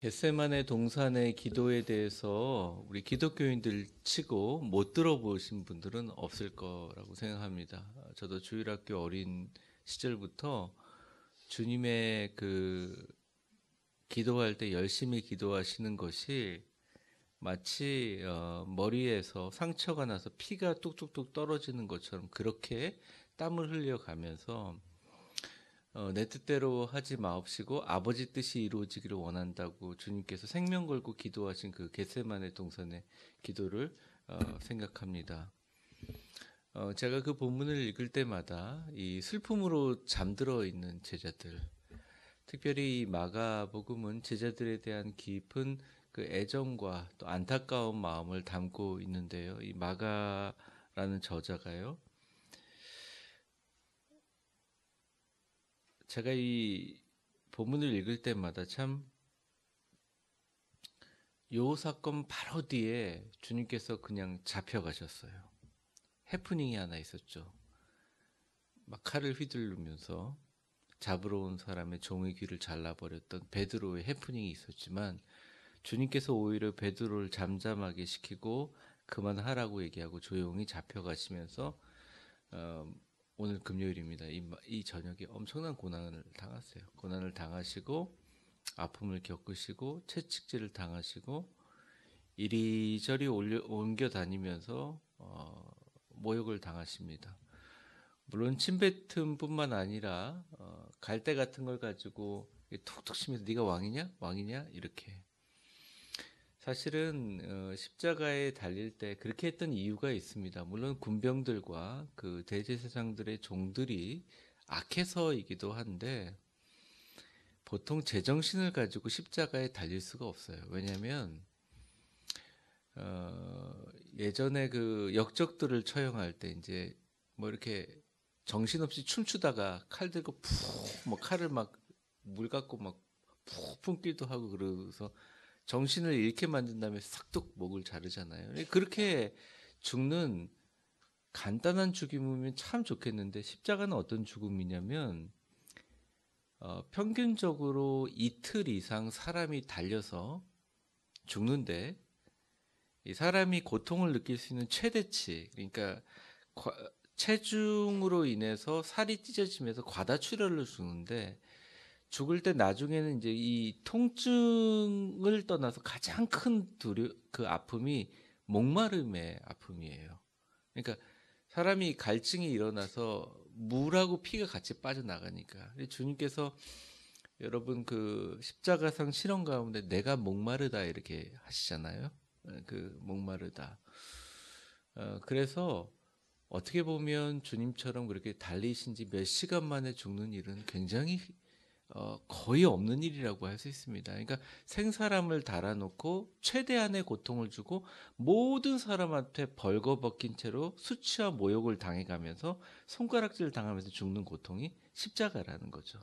겟세마네 동산의 기도에 대해서 우리 기독교인들 치고 못 들어보신 분들은 없을 거라고 생각합니다. 저도 주일학교 어린 시절부터 주님의 그 기도할 때 열심히 기도하시는 것이 마치 머리에서 상처가 나서 피가 뚝뚝뚝 떨어지는 것처럼 그렇게 땀을 흘려가면서 내 뜻대로 하지 마옵시고 아버지 뜻이 이루어지기를 원한다고 주님께서 생명 걸고 기도하신 그 겟세마네 동산의 기도를 생각합니다. 제가 그 본문을 읽을 때마다 이 슬픔으로 잠들어 있는 제자들, 특별히 이 마가복음은 제자들에 대한 깊은 그 애정과 또 안타까운 마음을 담고 있는데요. 이 마가라는 저자가요. 제가 이 본문을 읽을 때마다 참 요 사건 바로 뒤에 주님께서 그냥 잡혀가셨어요. 해프닝이 하나 있었죠. 막 칼을 휘두르면서 잡으러 온 사람의 종의 귀를 잘라버렸던 베드로의 해프닝이 있었지만 주님께서 오히려 베드로를 잠잠하게 시키고 그만하라고 얘기하고 조용히 잡혀가시면서 오늘 금요일입니다. 이 저녁에 엄청난 고난을 당하세요. 고난을 당하시고 아픔을 겪으시고 채찍질을 당하시고 이리저리 옮겨 다니면서 모욕을 당하십니다. 물론 침뱉음뿐만 아니라 갈대 같은 걸 가지고 툭툭 치면서 네가 왕이냐? 왕이냐? 이렇게. 사실은 십자가에 달릴 때 그렇게 했던 이유가 있습니다. 물론 군병들과 그 대제사장들의 종들이 악해서이기도 한데 보통 제정신을 가지고 십자가에 달릴 수가 없어요. 왜냐하면 예전에 그 역적들을 처형할 때 이제 뭐 이렇게 정신없이 춤추다가 칼 들고 푹뭐 칼을 막 물 갖고 막 푹 품기도 하고 그러서 정신을 잃게 만든 다음에 싹둑 목을 자르잖아요. 그렇게 죽는 간단한 죽임이면 참 좋겠는데 십자가는 어떤 죽음이냐면 평균적으로 이틀 이상 사람이 달려서 죽는데 이 사람이 고통을 느낄 수 있는 최대치, 그러니까 체중으로 인해서 살이 찢어지면서 과다출혈을 주는데 죽을 때 나중에는 이제 이 통증을 떠나서 가장 큰 그 아픔이 목마름의 아픔이에요. 그러니까 사람이 갈증이 일어나서 물하고 피가 같이 빠져나가니까. 주님께서 여러분 그 십자가상 실험 가운데 내가 목마르다 이렇게 하시잖아요. 그 목마르다. 그래서 어떻게 보면 주님처럼 그렇게 달리신 지 몇 시간 만에 죽는 일은 굉장히 거의 없는 일이라고 할 수 있습니다. 그러니까 생사람을 달아놓고 최대한의 고통을 주고 모든 사람한테 벌거벗긴 채로 수치와 모욕을 당해가면서 손가락질 당하면서 죽는 고통이 십자가라는 거죠.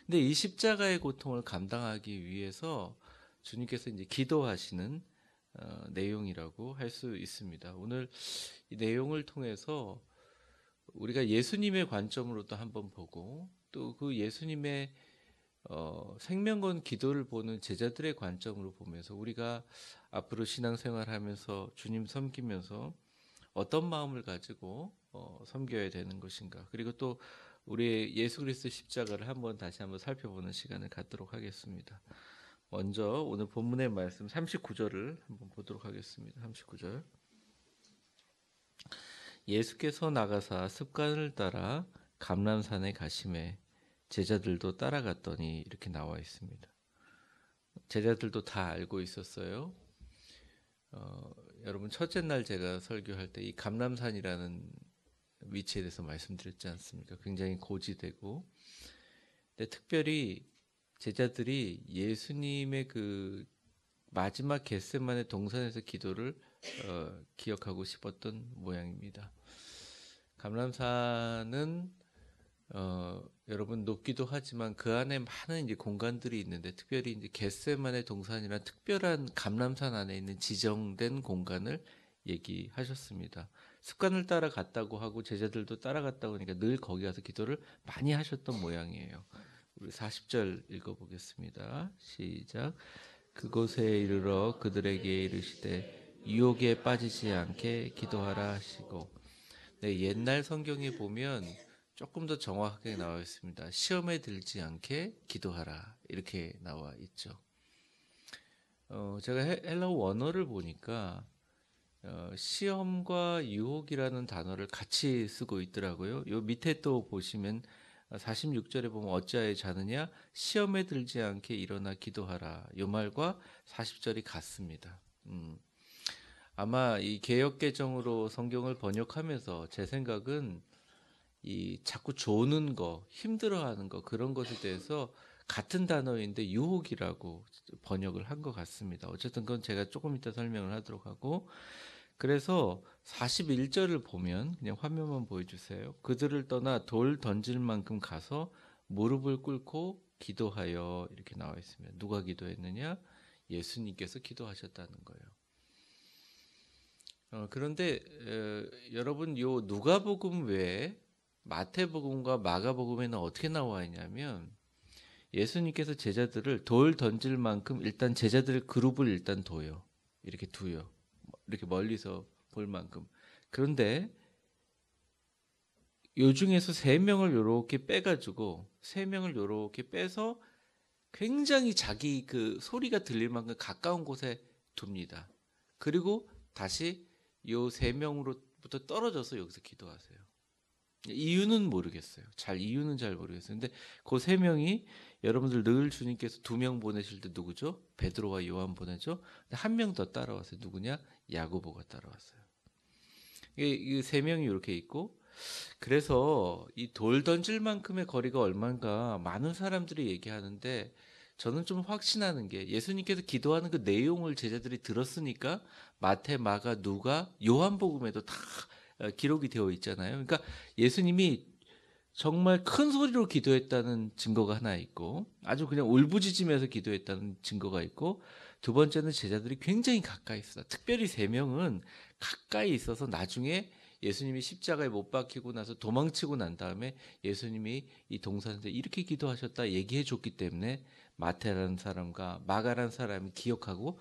근데 이 십자가의 고통을 감당하기 위해서 주님께서 이제 기도하시는 내용이라고 할 수 있습니다. 오늘 이 내용을 통해서 우리가 예수님의 관점으로도 한번 보고 또 그 예수님의 생명건 기도를 보는 제자들의 관점으로 보면서 우리가 앞으로 신앙생활하면서 주님 섬기면서 어떤 마음을 가지고 섬겨야 되는 것인가. 그리고 또 우리 예수 그리스도 십자가를 다시 한번 살펴보는 시간을 갖도록 하겠습니다. 먼저 오늘 본문의 말씀 39절을 한번 보도록 하겠습니다. 39절. 예수께서 나가사 습관을 따라 감람산에 가심에 제자들도 따라갔더니 이렇게 나와 있습니다. 제자들도 다 알고 있었어요. 여러분 첫째 날 제가 설교할 때 이 감람산이라는 위치에 대해서 말씀드렸지 않습니까? 굉장히 고지되고, 근데 특별히 제자들이 예수님의 그 마지막 겟세마네 동산에서 기도를 기억하고 싶었던 모양입니다. 감람산은 여러분 높기도 하지만 그 안에 많은 이제 공간들이 있는데 특별히 이제 겟세마네 동산이란 특별한 감람산 안에 있는 지정된 공간을 얘기하셨습니다. 습관을 따라 갔다고 하고 제자들도 따라갔다고 하니까 늘 거기 가서 기도를 많이 하셨던 모양이에요. 우리 40절 읽어보겠습니다. 시작. 그곳에 이르러 그들에게 이르시되 유혹에 빠지지 않게 기도하라 하시고. 네, 옛날 성경에 보면 조금 더 정확하게 나와 있습니다. 시험에 들지 않게 기도하라 이렇게 나와 있죠. 제가 헬라어 원어를 보니까 시험과 유혹이라는 단어를 같이 쓰고 있더라고요. 요 밑에 또 보시면 46절에 보면 어찌하여 자느냐 시험에 들지 않게 일어나 기도하라. 요 말과 40절이 같습니다. 아마 이 개역 개정으로 성경을 번역하면서 제 생각은 이 자꾸 조는 거, 힘들어하는 거 그런 것에 대해서 같은 단어인데 유혹이라고 번역을 한 것 같습니다. 어쨌든 그건 제가 조금 이따 설명을 하도록 하고, 그래서 41절을 보면 그냥 화면만 보여주세요. 그들을 떠나 돌 던질 만큼 가서 무릎을 꿇고 기도하여 이렇게 나와 있습니다. 누가 기도했느냐? 예수님께서 기도하셨다는 거예요. 그런데 여러분 요 누가복음 외에 마태복음과 마가복음에는 어떻게 나와 있냐면 예수님께서 제자들을 돌 던질 만큼 일단 제자들 그룹을 일단 둬요. 이렇게 두요. 이렇게 멀리서 볼 만큼. 그런데 요 중에서 세 명을 요렇게 빼가지고 세 명을 요렇게 빼서 굉장히 자기 그 소리가 들릴 만큼 가까운 곳에 둡니다. 그리고 다시 요 세 명으로부터 떨어져서 여기서 기도하세요. 이유는 모르겠어요. 이유는 잘 모르겠어요. 근데 그 세 명이 여러분들 늘 주님께서 2명 보내실 때 누구죠? 베드로와 요한 보내죠. 한 명 더 따라왔어요. 누구냐? 야고보가 따라왔어요. 이 세 명이 이렇게 있고, 그래서 이 돌 던질 만큼의 거리가 얼마인가 많은 사람들이 얘기하는데 저는 좀 확신하는 게 예수님께서 기도하는 그 내용을 제자들이 들었으니까 마태, 마가, 누가, 요한복음에도 다 기록이 되어 있잖아요. 그러니까 예수님이 정말 큰 소리로 기도했다는 증거가 하나 있고 아주 그냥 울부짖으면서 기도했다는 증거가 있고, 두 번째는 제자들이 굉장히 가까이 있어. 특별히 세 명은 가까이 있어서 나중에 예수님이 십자가에 못 박히고 나서 도망치고 난 다음에 예수님이 이 동산에서 이렇게 기도하셨다 얘기해 줬기 때문에 마태라는 사람과 마가라는 사람이 기억하고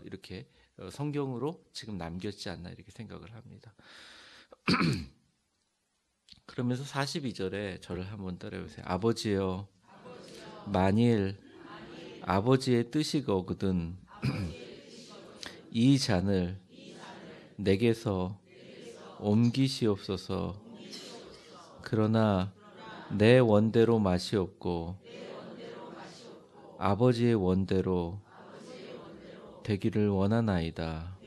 이렇게 성경으로 지금 남겼지 않나 이렇게 생각을 합니다. 그러면서 42절에 저를 한번 따라해보세요. 아버지여, 만일 아버지의 뜻이거든 이 잔을 내게서 옮기시옵소서. 그러나 내 원대로 마시옵고 아버지의 원대로 되기를 원하나이다.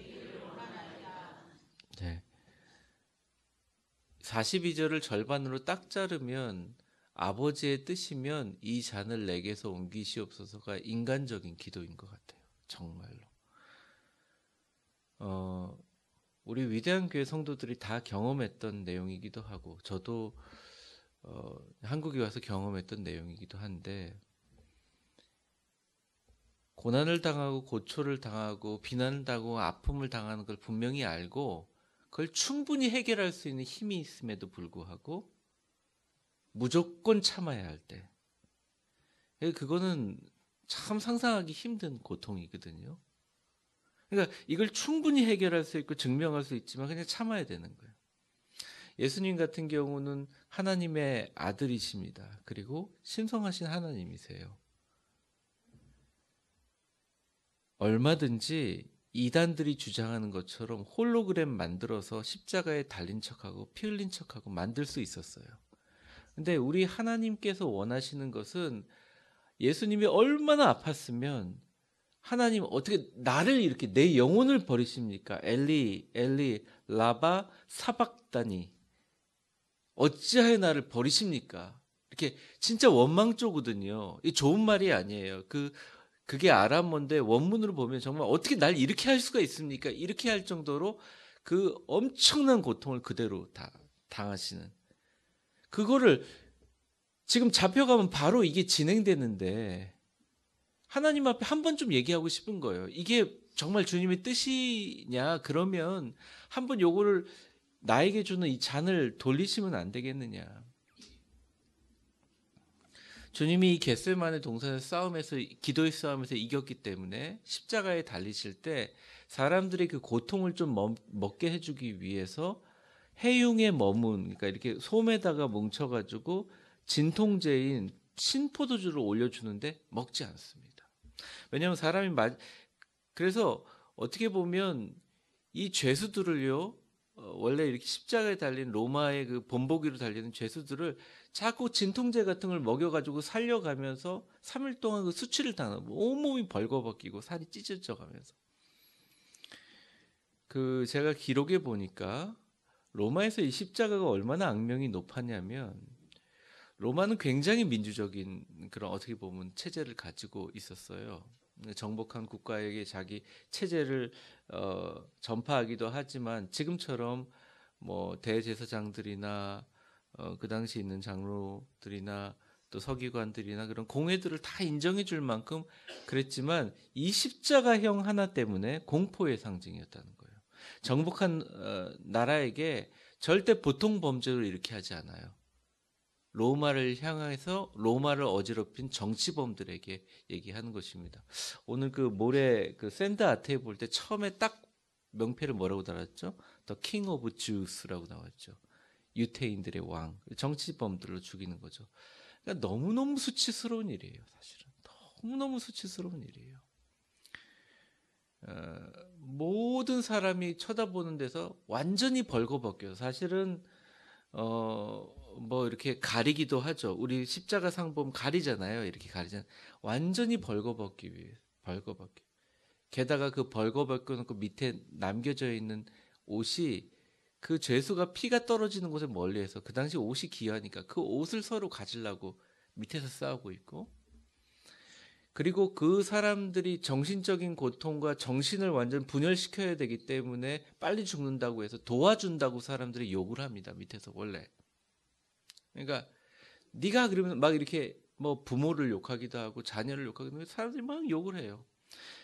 네. 42절을 절반으로 딱 자르면 아버지의 뜻이면 이 잔을 내게서 옮기시옵소서가 인간적인 기도인 것 같아요. 정말로. 우리 위대한 교회 성도들이 다 경험했던 내용이기도 하고 저도 한국에 와서 경험했던 내용이기도 한데, 고난을 당하고 고초를 당하고 비난을 당하고 아픔을 당하는 걸 분명히 알고 그걸 충분히 해결할 수 있는 힘이 있음에도 불구하고 무조건 참아야 할 때, 그거는 참 상상하기 힘든 고통이거든요. 그러니까 이걸 충분히 해결할 수 있고 증명할 수 있지만 그냥 참아야 되는 거예요. 예수님 같은 경우는 하나님의 아들이십니다. 그리고 신성하신 하나님이세요. 얼마든지 이단들이 주장하는 것처럼 홀로그램 만들어서 십자가에 달린 척하고 피 흘린 척하고 만들 수 있었어요. 근데 우리 하나님께서 원하시는 것은 예수님이 얼마나 아팠으면 하나님 어떻게 나를 이렇게 내 영혼을 버리십니까? 엘리 엘리 라바 사박다니 어찌하여 나를 버리십니까? 이렇게 진짜 원망조거든요. 이 좋은 말이 아니에요. 그게 아람어인데 원문으로 보면 정말 어떻게 날 이렇게 할 수가 있습니까? 이렇게 할 정도로 그 엄청난 고통을 그대로 다 당하시는, 그거를 지금 잡혀가면 바로 이게 진행되는데 하나님 앞에 한 번 좀 얘기하고 싶은 거예요. 이게 정말 주님의 뜻이냐? 그러면 한번 요거를 나에게 주는 이 잔을 돌리시면 안 되겠느냐? 주님이 이 겟세마네 동산의 싸움에서 기도의 싸움에서 이겼기 때문에 십자가에 달리실 때 사람들이 그 고통을 좀 먹게 해주기 위해서 해융에 머문 그러니까 이렇게 솜에다가 뭉쳐가지고 진통제인 신포도주를 올려주는데 먹지 않습니다. 왜냐하면 그래서 어떻게 보면 이 죄수들을요 원래 이렇게 십자가에 달린 로마의 그 본보기로 달리는 죄수들을 자꾸 진통제 같은 걸 먹여가지고 살려가면서 3일 동안 그 수치를 당하고 온몸이 벌거벗기고 살이 찢어져 가면서 그 제가 기록에 보니까 로마에서 이 십자가가 얼마나 악명이 높았냐면 로마는 굉장히 민주적인 그런 어떻게 보면 체제를 가지고 있었어요. 정복한 국가에게 자기 체제를 전파하기도 하지만 지금처럼 뭐 대제사장들이나 그 당시 있는 장로들이나 또 서기관들이나 그런 공회들을 다 인정해 줄 만큼 그랬지만 이 십자가형 하나 때문에 공포의 상징이었다는 거예요. 정복한 나라에게 절대 보통 범죄를 이렇게 하지 않아요. 로마를 향해서 로마를 어지럽힌 정치범들에게 얘기하는 것입니다. 오늘 그 모레 그 샌드 아트에 볼 때 처음에 딱 명패를 뭐라고 달았죠? The King of Jews라고 나왔죠. 유태인들의 왕, 정치범들로 죽이는 거죠. 그러니까 너무너무 수치스러운 일이에요, 사실은. 너무너무 수치스러운 일이에요. 모든 사람이 쳐다보는 데서 완전히 벌거벗겨요. 사실은 뭐 이렇게 가리기도 하죠. 우리 십자가 상 보면 가리잖아요. 이렇게 가리잖아요. 완전히 벌거벗기 위해 벌거벗기. 게다가 그 벌거벗겨 놓고 밑에 남겨져 있는 옷이 그 죄수가 피가 떨어지는 곳에 멀리해서 그 당시 옷이 귀하니까 그 옷을 서로 가지려고 밑에서 싸우고 있고 그리고 그 사람들이 정신적인 고통과 정신을 완전 분열시켜야 되기 때문에 빨리 죽는다고 해서 도와준다고 사람들이 욕을 합니다. 밑에서 원래. 그러니까 네가 그러면 막 이렇게 뭐 부모를 욕하기도 하고 자녀를 욕하기도 하고 사람들이 막 욕을 해요.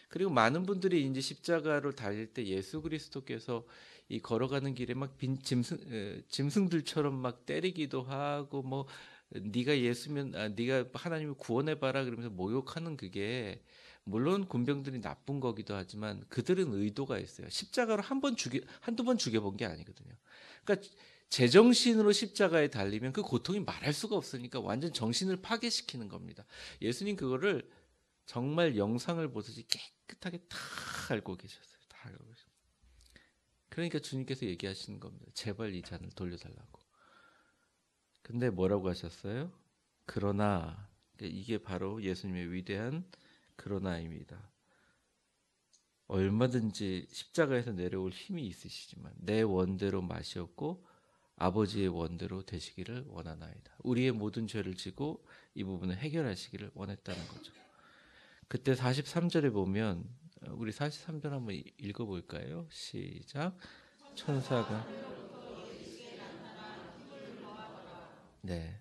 그리고 많은 분들이 이제 십자가로 달릴 때 예수 그리스도께서 이 걸어가는 길에 막 짐승들처럼 막 때리기도 하고 뭐 네가 예수면 네가 하나님을 구원해 봐라 그러면서 모욕하는 그게 물론 군병들이 나쁜 거기도 하지만 그들은 의도가 있어요. 십자가로 한두 번 죽여본 게 아니거든요. 그러니까 제정신으로 십자가에 달리면 그 고통이 말할 수가 없으니까 완전 정신을 파괴시키는 겁니다. 예수님 그거를 정말 영상을 보듯이 깨끗하게 다 알고 계셨어요. 다 알고 계셨어요. 그러니까 주님께서 얘기하시는 겁니다. 제발 이 잔을 돌려달라고. 근데 뭐라고 하셨어요? 그러나 이게 바로 예수님의 위대한 그러나입니다. 얼마든지 십자가에서 내려올 힘이 있으시지만 내 원대로 마시었고 아버지의 원대로 되시기를 원하나이다. 우리의 모든 죄를 지고 이 부분을 해결하시기를 원했다는 거죠. 그때 43절에 보면 우리 43절 한번 읽어볼까요? 시작. 천사가 네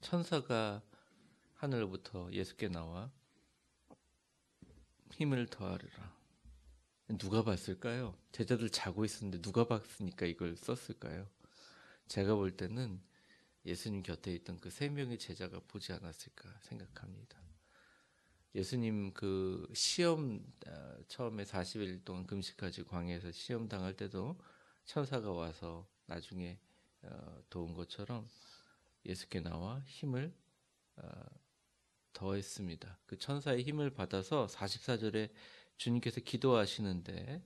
천사가 하늘로부터 예수께 나와 힘을 더하리라. 누가 봤을까요? 제자들 자고 있었는데 누가 봤으니까 이걸 썼을까요? 제가 볼 때는 예수님 곁에 있던 그 세 명의 제자가 보지 않았을까 생각합니다. 예수님 그 시험 처음에 40일 동안 금식하지 광야에서 시험 당할 때도 천사가 와서 나중에 도운 것처럼 예수께 나와 힘을 더했습니다. 그 천사의 힘을 받아서 44절에 주님께서 기도하시는데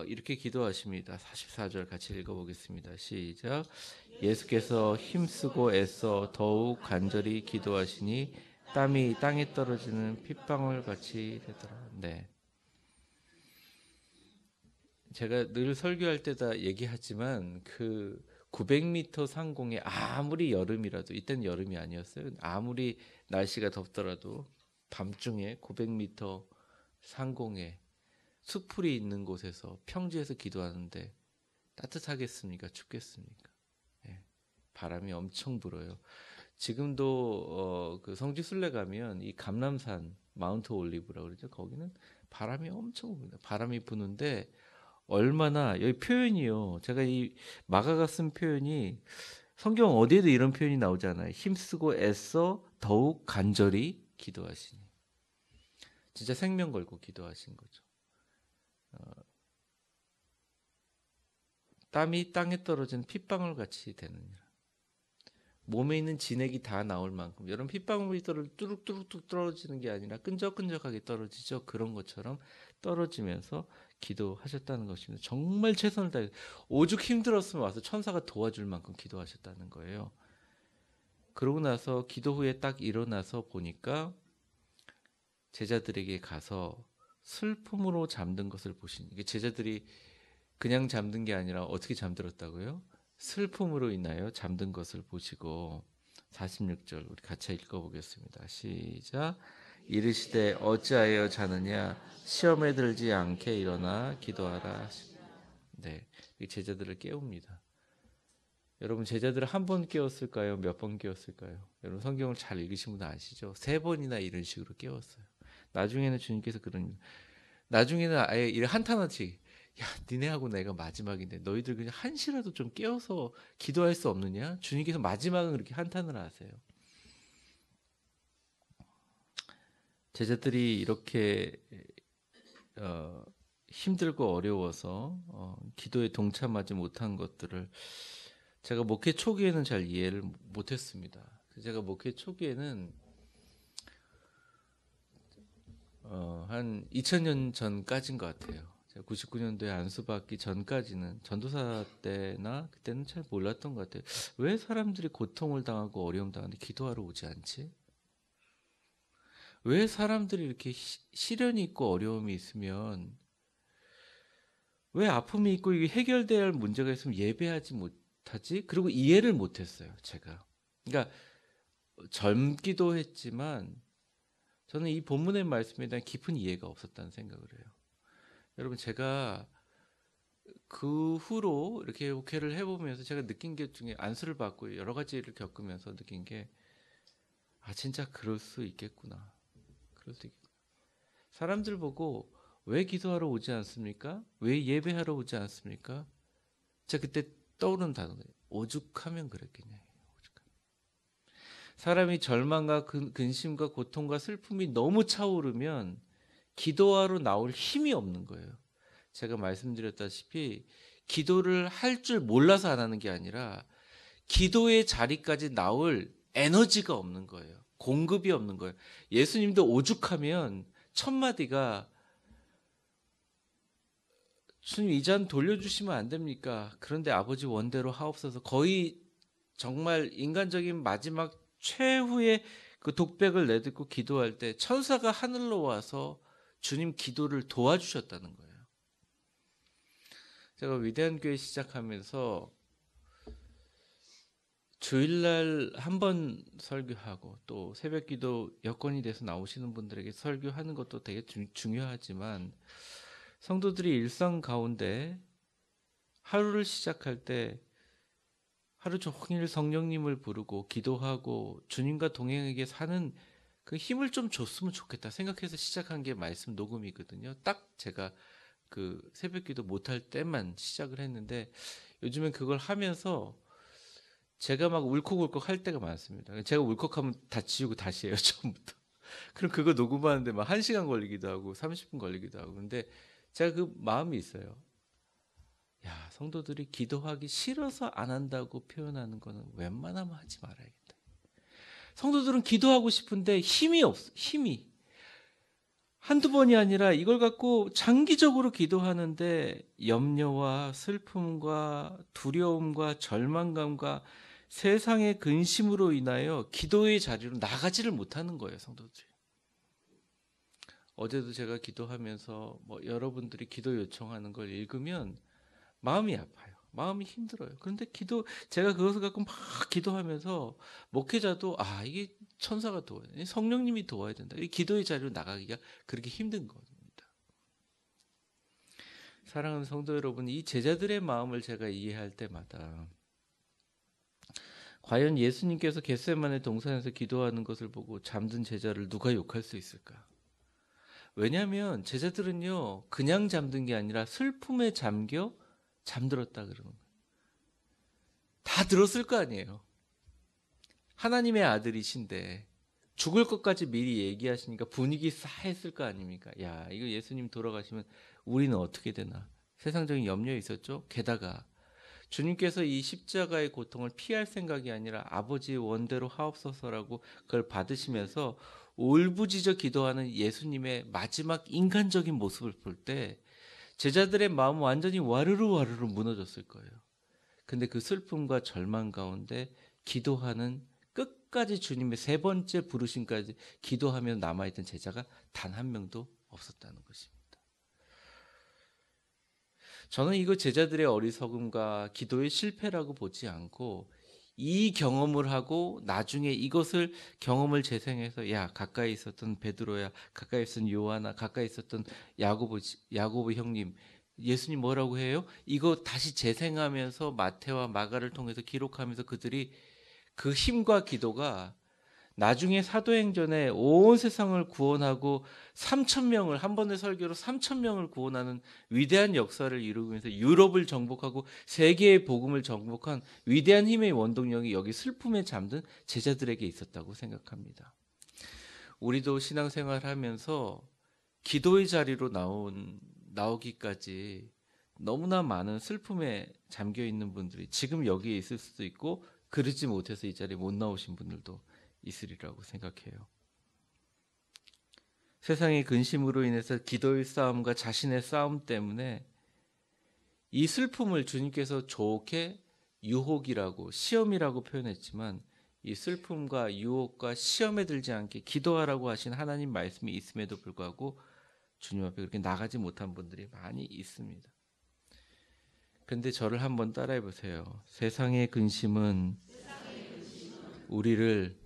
이렇게 기도하십니다. 44절 같이 읽어보겠습니다. 시작. 예수께서 힘쓰고 애써 더욱 간절히 기도하시니 땀이 땅에 떨어지는 핏방울 같이 되더라. 네. 제가 늘 설교할 때다 얘기하지만 그 900m 상공에 아무리 여름이라도 이때는 여름이 아니었어요. 아무리 날씨가 덥더라도 밤중에 900m 상공에 수풀이 있는 곳에서 평지에서 기도하는데 따뜻하겠습니까? 춥겠습니까? 예, 바람이 엄청 불어요. 지금도 그 성지순례 가면 이 감람산 마운트 올리브라고 그러죠. 거기는 바람이 엄청 붑니다. 바람이 부는데 얼마나 여기 표현이요. 제가 이 마가가 쓴 표현이 성경 어디에도 이런 표현이 나오잖아요. 힘쓰고 애써 더욱 간절히 기도하시니. 진짜 생명 걸고 기도하신 거죠. 땀이 땅에 떨어진 핏방울 같이 되느니라. 몸에 있는 진액이 다 나올 만큼 여러분 핏방울이 뚜룩뚜룩 떨어지는 게 아니라 끈적끈적하게 떨어지죠. 그런 것처럼 떨어지면서 기도하셨다는 것입니다. 정말 최선을 다해 오죽 힘들었으면 와서 천사가 도와줄 만큼 기도하셨다는 거예요. 그러고 나서 기도 후에 딱 일어나서 보니까 제자들에게 가서 슬픔으로 잠든 것을 보시니, 이게 제자들이 그냥 잠든 게 아니라 어떻게 잠들었다고요? 슬픔으로 인하여 잠든 것을 보시고 46절 우리 같이 읽어보겠습니다. 시작. 이르시되 어찌하여 자느냐 시험에 들지 않게 일어나 기도하라. 네, 제자들을 깨웁니다. 여러분 제자들을 한 번 깨웠을까요? 몇 번 깨웠을까요? 여러분 성경을 잘 읽으신 분 아시죠? 3번이나 이런 식으로 깨웠어요. 나중에는 주님께서 나중에는 아예 이를 한탄하지. 야, 니네하고 내가 마지막인데 너희들 그냥 한시라도 좀 깨워서 기도할 수 없느냐? 주님께서 마지막은 그렇게 한탄을 하세요. 제자들이 이렇게 힘들고 어려워서 기도에 동참하지 못한 것들을 제가 목회 초기에는 잘 이해를 못했습니다. 제가 목회 초기에는 한 2000년 전까지인 것 같아요. 99년도에 안수받기 전까지는 전도사 때나 그때는 잘 몰랐던 것 같아요. 왜 사람들이 고통을 당하고 어려움 당하는데 기도하러 오지 않지? 왜 사람들이 이렇게 시련이 있고 어려움이 있으면 왜 아픔이 있고 이게 해결돼야 할 문제가 있으면 예배하지 못하지? 그리고 이해를 못했어요, 제가. 그러니까 젊기도 했지만 저는 이 본문의 말씀에 대한 깊은 이해가 없었다는 생각을 해요. 여러분 제가 그 후로 이렇게 목회를 해보면서 제가 느낀 게 중에 안수를 받고 여러 가지를 겪으면서 느낀 게 진짜 그럴 수 있겠구나. 그럴 수 있겠구나. 사람들 보고 왜 기도하러 오지 않습니까? 왜 예배하러 오지 않습니까? 제가 그때 떠오르는 단어가 오죽하면 그랬겠냐. 사람이 절망과 근심과 고통과 슬픔이 너무 차오르면 기도하러 나올 힘이 없는 거예요. 제가 말씀드렸다시피 기도를 할 줄 몰라서 안 하는 게 아니라 기도의 자리까지 나올 에너지가 없는 거예요. 공급이 없는 거예요. 예수님도 오죽하면 첫 마디가 주님 이 잔 돌려주시면 안 됩니까? 그런데 아버지 원대로 하옵소서. 거의 정말 인간적인 마지막 최후의 그 독백을 내딛고 기도할 때 천사가 하늘로 와서 주님 기도를 도와주셨다는 거예요. 제가 위대한 교회 시작하면서 주일날 한 번 설교하고 또 새벽기도 여건이 돼서 나오시는 분들에게 설교하는 것도 되게 중요하지만 성도들이 일상 가운데 하루를 시작할 때 하루 종일 성령님을 부르고 기도하고 주님과 동행하게 사는 그 힘을 좀 줬으면 좋겠다 생각해서 시작한 게 말씀 녹음이거든요. 딱 제가 그 새벽기도 못할 때만 시작을 했는데 요즘엔 그걸 하면서 제가 막 울컥울컥 할 때가 많습니다. 제가 울컥하면 다 지우고 다시 해요, 처음부터. 그럼 그거 녹음하는데 막 1시간 걸리기도 하고 30분 걸리기도 하고. 근데 제가 그 마음이 있어요. 야, 성도들이 기도하기 싫어서 안 한다고 표현하는 거는 웬만하면 하지 말아야겠다. 성도들은 기도하고 싶은데 힘이 없어. 힘이. 한두 번이 아니라 이걸 갖고 장기적으로 기도하는데 염려와 슬픔과 두려움과 절망감과 세상의 근심으로 인하여 기도의 자리로 나가지를 못하는 거예요, 성도들이. 어제도 제가 기도하면서 여러분들이 기도 요청하는 걸 읽으면 마음이 아파요. 마음이 힘들어요. 그런데 제가 그것을 갖고 막 기도하면서 목회자도 이게 천사가 도와야 돼. 성령님이 도와야 된다. 이 기도의 자리로 나가기가 그렇게 힘든 겁니다. 사랑하는 성도 여러분, 이 제자들의 마음을 제가 이해할 때마다 과연 예수님께서 겟세마네 동산에서 기도하는 것을 보고 잠든 제자를 누가 욕할 수 있을까? 왜냐하면 제자들은요 그냥 잠든 게 아니라 슬픔에 잠겨 잠들었다 그러는 거예요. 다 들었을 거 아니에요. 하나님의 아들이신데 죽을 것까지 미리 얘기하시니까 분위기 싸했을 거 아닙니까? 야, 이거 예수님 돌아가시면 우리는 어떻게 되나? 세상적인 염려 있었죠. 게다가 주님께서 이 십자가의 고통을 피할 생각이 아니라 아버지의 원대로 하옵소서라고 그걸 받으시면서 울부짖어 기도하는 예수님의 마지막 인간적인 모습을 볼 때 제자들의 마음은 완전히 와르르 와르르 무너졌을 거예요. 근데 그 슬픔과 절망 가운데 기도하는 끝까지 주님의 세 번째 부르심까지 기도하며 남아있던 제자가 단 한 명도 없었다는 것입니다. 저는 이거 제자들의 어리석음과 기도의 실패라고 보지 않고 이 경험을 하고 나중에 이것을 경험을 재생해서 야, 가까이 있었던 베드로야, 가까이 있었던 요한아, 가까이 있었던 야고보 형님, 예수님 뭐라고 해요? 이거 다시 재생하면서 마태와 마가를 통해서 기록하면서 그들이 그 힘과 기도가 나중에 사도행전에 온 세상을 구원하고 3,000명을 한 번의 설교로 3,000명을 구원하는 위대한 역사를 이루면서 유럽을 정복하고 세계의 복음을 정복한 위대한 힘의 원동력이 여기 슬픔에 잠든 제자들에게 있었다고 생각합니다. 우리도 신앙생활하면서 기도의 자리로 나오기까지 너무나 많은 슬픔에 잠겨 있는 분들이 지금 여기에 있을 수도 있고 그러지 못해서 이 자리에 못 나오신 분들도 있으리라고 생각해요. 세상의 근심으로 인해서 기도의 싸움과 자신의 싸움 때문에 이 슬픔을 주님께서 좋게 유혹이라고 시험이라고 표현했지만 이 슬픔과 유혹과 시험에 들지 않게 기도하라고 하신 하나님 말씀이 있음에도 불구하고 주님 앞에 그렇게 나가지 못한 분들이 많이 있습니다. 근데 저를 한번 따라해 보세요. 세상의 근심은 우리를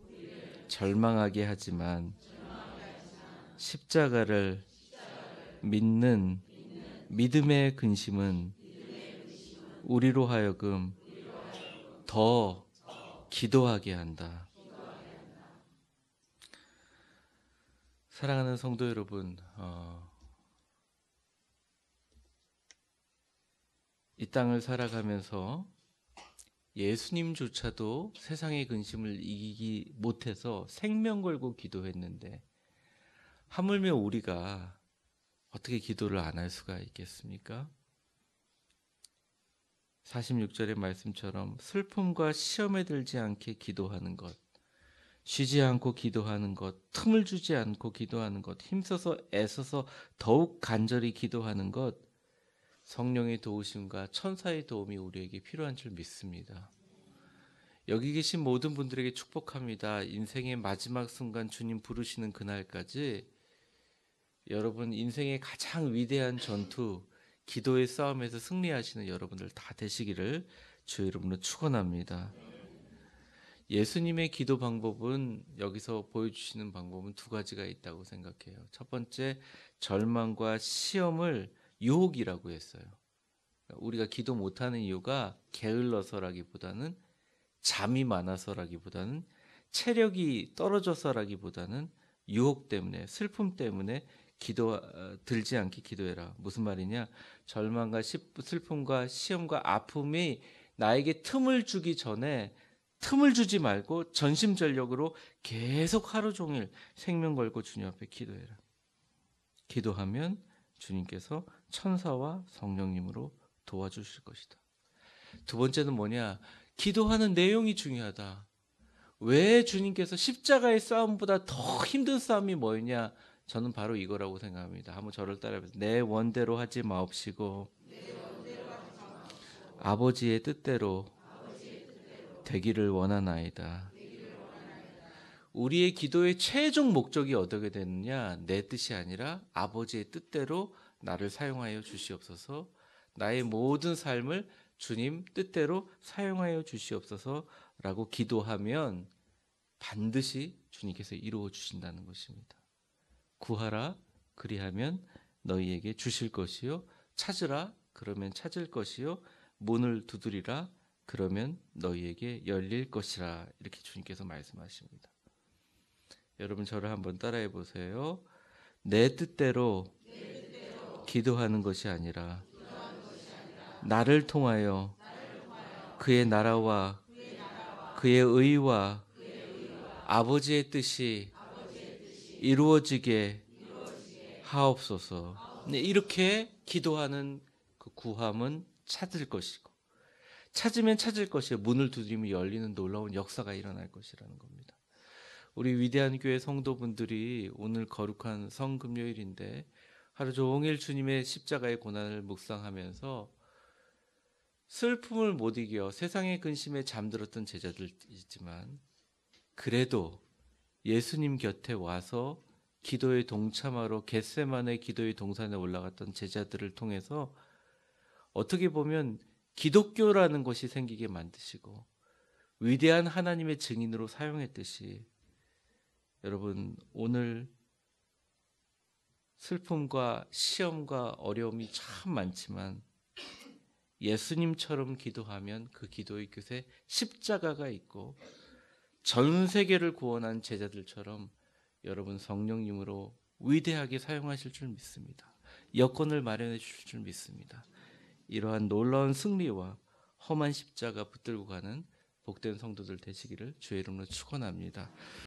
절망하게 하지만 십자가를 믿는 믿음의 근심은 우리로 하여금 더 기도하게 한다. 사랑하는 성도 여러분, 이 땅을 살아가면서 예수님조차도 세상의 근심을 이기기 못해서 생명 걸고 기도했는데 하물며 우리가 어떻게 기도를 안 할 수가 있겠습니까? 46절의 말씀처럼 슬픔과 시험에 들지 않게 기도하는 것, 쉬지 않고 기도하는 것, 틈을 주지 않고 기도하는 것, 힘써서 애써서 더욱 간절히 기도하는 것, 성령의 도우심과 천사의 도움이 우리에게 필요한 줄 믿습니다. 여기 계신 모든 분들에게 축복합니다. 인생의 마지막 순간 주님 부르시는 그날까지 여러분 인생의 가장 위대한 전투, 기도의 싸움에서 승리하시는 여러분들 다 되시기를 주 이름으로 축원합니다. 예수님의 기도 방법은 여기서 보여주시는 방법은 두 가지가 있다고 생각해요. 첫 번째, 절망과 시험을 유혹이라고 했어요. 우리가 기도 못하는 이유가 게을러서라기보다는 잠이 많아서라기보다는 체력이 떨어져서라기보다는 유혹 때문에 슬픔 때문에 기도 들지 않게 기도해라. 무슨 말이냐? 절망과 슬픔과 시험과 아픔이 나에게 틈을 주기 전에 틈을 주지 말고 전심전력으로 계속 하루 종일 생명 걸고 주님 앞에 기도해라. 기도하면 주님께서 천사와 성령님으로 도와주실 것이다. 두 번째는 뭐냐? 기도하는 내용이 중요하다. 왜 주님께서 십자가의 싸움보다 더 힘든 싸움이 뭐였냐? 저는 바로 이거라고 생각합니다. 한번 저를 따라해보세요. 내 원대로 하지 마옵시고 아버지의 뜻대로 되기를 원하나이다. 우리의 기도의 최종 목적이 어떻게 되느냐? 내 뜻이 아니라 아버지의 뜻대로 나를 사용하여 주시옵소서. 나의 모든 삶을 주님 뜻대로 사용하여 주시옵소서라고 기도하면 반드시 주님께서 이루어 주신다는 것입니다. 구하라 그리하면 너희에게 주실 것이요 찾으라 그러면 찾을 것이요 문을 두드리라 그러면 너희에게 열릴 것이라 이렇게 주님께서 말씀하십니다. 여러분 저를 한번 따라해 보세요. 내 뜻대로 기도하는 것이 아니라 나를 통하여 그의 나라와 그의 의와 아버지의 뜻이 이루어지게 하옵소서. 네, 이렇게 기도하는 그 구함은 찾을 것이고, 찾으면 찾을 것이요, 문을 두드리면 열리는 놀라운 역사가 일어날 것이라는 겁니다. 우리 위대한 교회 성도분들이 오늘 거룩한 성금요일인데 하루 종일 주님의 십자가의 고난을 묵상하면서 슬픔을 못 이겨 세상의 근심에 잠들었던 제자들이지만, 그래도 예수님 곁에 와서 기도에 동참하러 겟세마네 기도의 동산에 올라갔던 제자들을 통해서 어떻게 보면 기독교라는 것이 생기게 만드시고 위대한 하나님의 증인으로 사용했듯이, 여러분 오늘 슬픔과 시험과 어려움이 참 많지만 예수님처럼 기도하면 그 기도의 끝에 십자가가 있고, 전 세계를 구원한 제자들처럼 여러분 성령님으로 위대하게 사용하실 줄 믿습니다. 여건을 마련해 주실 줄 믿습니다. 이러한 놀라운 승리와 험한 십자가 붙들고 가는 복된 성도들 되시기를 주의 이름으로 축원합니다.